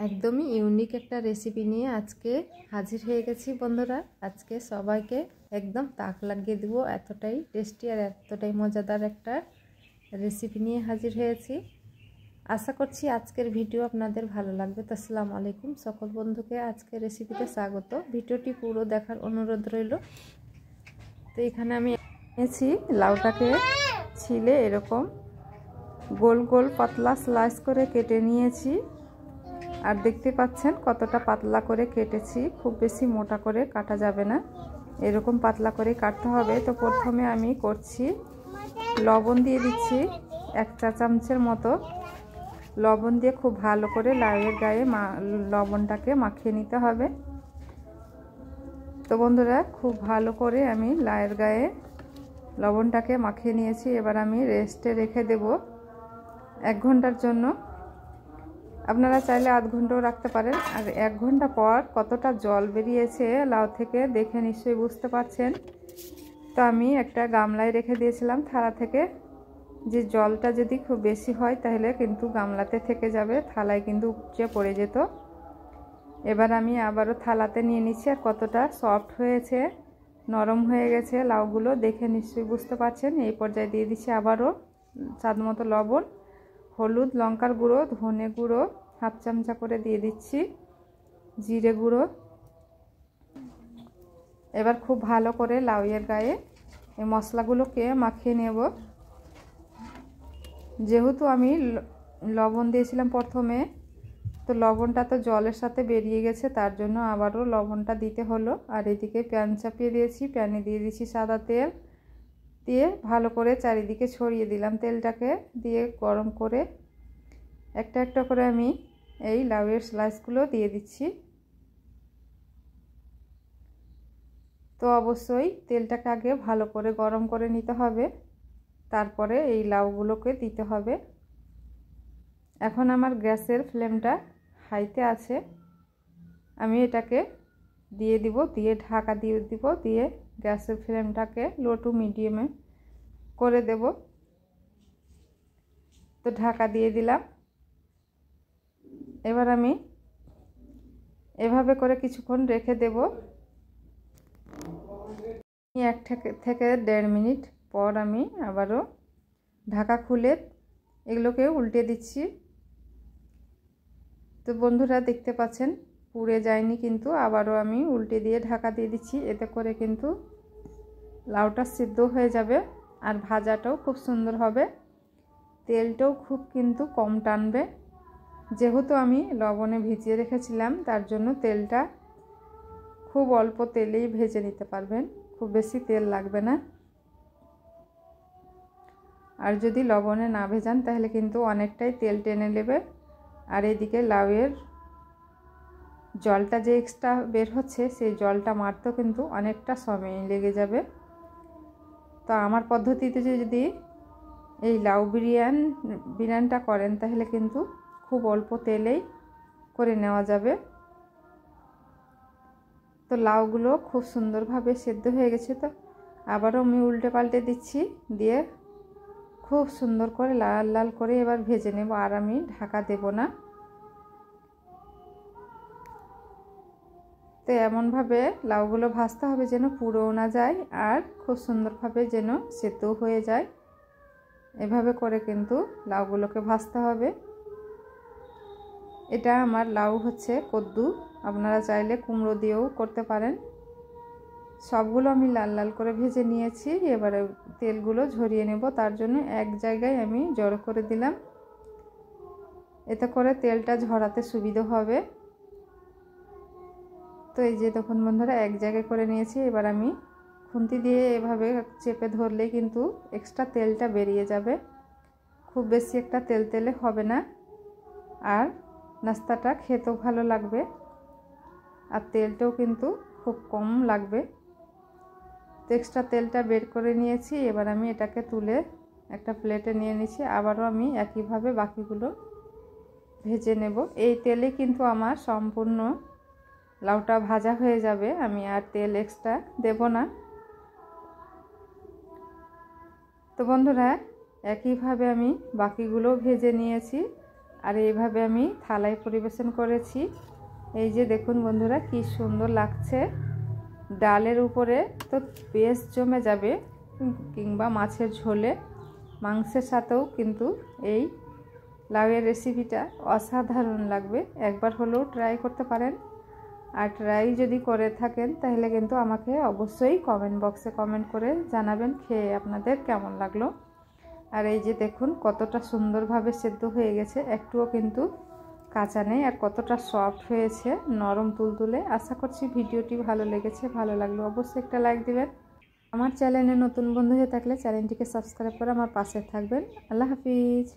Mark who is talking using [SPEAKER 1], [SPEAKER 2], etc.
[SPEAKER 1] একদমই ইউনিক একটা রেসিপি নিয়ে আজকে হাজির হয়ে গেছি বন্ধুরা। আজকে সবাইকে একদম তাক লাগিয়ে দেবো, এতটাই টেস্টি আর এতটাই মজাদার একটা রেসিপি নিয়ে হাজির হয়েছি। আশা করছি আজকের ভিডিও আপনাদের ভালো লাগবে। তো আসসালামু আলাইকুম সকল বন্ধুকে আজকের রেসিপিতে স্বাগত। ভিডিওটি পুরো দেখার অনুরোধ রইল। তো এখানে আমি এনেছি লাউটাকে ছিলে এরকম গোল গোল পাতলা স্লাইস করে কেটে নিয়েছি। আর দেখতে পাচ্ছেন কতটা পাতলা করে কেটেছি, খুব বেশি মোটা করে কাটা যাবে না, এরকম পাতলা করে কাটতে হবে। তো প্রথমে আমি করছি লবণ দিয়ে দিচ্ছি 1 চা চামচের মতো। লবণ দিয়ে খুব ভালো করে লাউয়ের গায়ে লবণটাকে মাখিয়ে নিতে হবে। তো বন্ধুরা খুব ভালো করে আমি লাউয়ের গায়ে লবণটাকে মাখিয়ে নিয়েছি। এবার আমি রেস্টে রেখে দেব 1 ঘন্টার জন্য। আপনারা চাইলে আধ ঘন্টাও রাখতে পারেন। আর 1 ঘন্টা পর কতটা জল বেরিয়েছে লাউ থেকে দেখে নিশ্চয়ই বুঝতে পারছেন। তো আমি একটা গামলায় রেখে দিয়েছিলাম থালা থেকে, যে জলটা যদি খুব বেশি হয় তাহলে কিন্তু গামলাতে থেকে যাবে, থালায় কিন্তু উপচে পড়ে যেত। এবার আমি আবারও থালাতে নিয়ে নিচ্ছি। আর কতটা সফট হয়েছে, নরম হয়ে গেছে লাউগুলো দেখে নিশ্চয়ই বুঝতে পারছেন। এই পর্যায়ে দিয়ে দিচ্ছি আবারও স্বাদ মতো লবণ, হলুদ, লঙ্কার গুঁড়ো, ধনে গুঁড়ো 1/2 চামচা করে দিয়ে দিচ্ছি, জিরে গুঁড়ো। এবার খুব ভালো করে লাউয়ের গায়ে এই মশলাগুলোকে মাখিয়ে নেব। যেহেতু আমি লবণ দিয়েছিলাম প্রথমে, তো লবণটা তো জলের সাথে বেরিয়ে গেছে, তার জন্য আবারও লবণটা দিতে হলো। আর এদিকে প্যান চাপিয়ে দিয়েছি, প্যানে দিয়ে দিচ্ছি সাদা তেল, দিয়ে ভালো করে চারিদিকে ছড়িয়ে দিলাম তেলটাকে, দিয়ে গরম করে একটা একটা করে আমি এই লাউয়ের স্লাইসগুলো দিয়ে দিচ্ছি। তো অবশ্যই তেলটাকে আগে ভালো করে গরম করে নিতে হবে, তারপরে এই লাউগুলোকে দিতে হবে। এখন আমার গ্যাসের ফ্লেমটা হাইতে আছে, আমি এটাকে দিয়ে দিব, দিয়ে ঢাকা দিয়ে দিব, দিয়ে গ্যাসের ফ্লেমটাকে লো টু মিডিয়ামে করে দেব। তো ঢাকা দিয়ে দিলাম। এবার আমি এভাবে করে কিছুক্ষণ রেখে দেব। 1 থেকে 1.5 মিনিট পর আমি আবারও ঢাকা খুলে এগুলোকে উল্টে দিচ্ছি। তো বন্ধুরা দেখতে পাচ্ছেন পুড়ে যায়নি কিন্তু, আবারও আমি উল্টে দিয়ে ঢাকা দিয়ে দিচ্ছি। এতে করে কিন্তু লাউটা সিদ্ধ হয়ে যাবে আর ভাজাটাও খুব সুন্দর হবে, তেলটাও খুব কিন্তু কম টানবে। যেহেতু আমি লবণে ভিজিয়ে রেখেছিলাম, তার জন্য তেলটা খুব অল্প তেলেই ভেজে নিতে পারবেন, খুব বেশি তেল লাগবে না। আর যদি লবণে না ভেজান তাহলে কিন্তু অনেকটাই তেল টেনে নেবে। আর এদিকে লাউয়ের জলটা যে এক্সট্রা বের হচ্ছে, সেই জলটা মারতেও কিন্তু অনেকটা সময় লেগে যাবে। তো আমার পদ্ধতিতে যদি এই লাউ বিরিয়ানিটা করেন তাহলে কিন্তু খুব অল্প তেলেই করে নেওয়া যাবে। তো লাউগুলো খুব সুন্দরভাবে সেদ্ধ হয়ে গেছে। তো আবারও আমি উল্টে পাল্টে দিচ্ছি, দিয়ে খুব সুন্দর করে লাল লাল করে এবার ভেজে নেব। আর আমি ঢাকা দেব না। তো এমনভাবে লাউগুলো ভাজতে হবে যেন পুড়েও না যায়, আর খুব সুন্দরভাবে যেন সেদ্ধ হয়ে যায়। এভাবে করে কিন্তু লাউগুলোকে ভাজতে হবে। এটা আমার লাউ হচ্ছে কদ্দু, আপনারা চাইলে কুমড়ো দিয়েও করতে পারেন। সবগুলো আমি লাল লাল করে ভেজে নিয়েছি। এবারে তেলগুলো ঝরিয়ে নেব, তার জন্য এক জায়গায় আমি জড়ো করে দিলাম, এতে করে তেলটা ঝরাতে সুবিধা হবে। তো এই যে দেখুন বন্ধুরা এক জায়গায় করে নিয়েছি। এবার আমি খুন্তি দিয়ে এভাবে চেপে ধরলেই কিন্তু এক্সট্রা তেলটা বেরিয়ে যাবে, খুব বেশি একটা তেল তেলে হবে না, আর নাস্তাটা খেতেও ভালো লাগবে, আর তেলটাও কিন্তু খুব কম লাগবে। তো এক্সট্রা তেলটা বের করে নিয়েছি। এবার আমি এটাকে তুলে একটা প্লেটে নিয়ে নিচ্ছি। আবারও আমি একইভাবে বাকিগুলো ভেজে নেব। এই তেলে কিন্তু আমার সম্পূর্ণ লাউটা ভাজা হয়ে যাবে, আমি আর তেল এক্সট্রা দেব না। তো বন্ধুরা একইভাবে আমি বাকিগুলো ভেজে নিয়েছি। আর এইভাবে আমি থালায় পরিবেশন করেছি। এই যে দেখুন বন্ধুরা কি সুন্দর লাগছে। ডালের উপরে তো বেশ জমে যাবে, কিংবা মাছের ঝোলে, মাংসের সাথেও কিন্তু এই লাউয়ের রেসিপিটা অসাধারণ লাগবে। একবার হলেও ট্রাই করতে পারেন। আর ট্রাই যদি করে থাকেন তাহলে কিন্তু আমাকে অবশ্যই কমেন্ট বক্সে কমেন্ট করে জানাবেন খেয়ে আপনাদের কেমন লাগলো। আর এই যে দেখুন কতটা সুন্দরভাবে সেদ্ধ হয়ে গেছে, একটুও কিন্তু কাঁচা নেই, আর কতটা সফট হয়েছে, নরম তুলতুলে। আশা করছি ভিডিওটি ভালো লেগেছে। ভালো লাগলো অবশ্যই একটা লাইক দিবেন। আমার চ্যানেলে নতুন বন্ধু হয়ে থাকলে চ্যানেলটিকে সাবস্ক্রাইব করে আমার পাশে থাকবেন। আল্লাহ হাফিজ।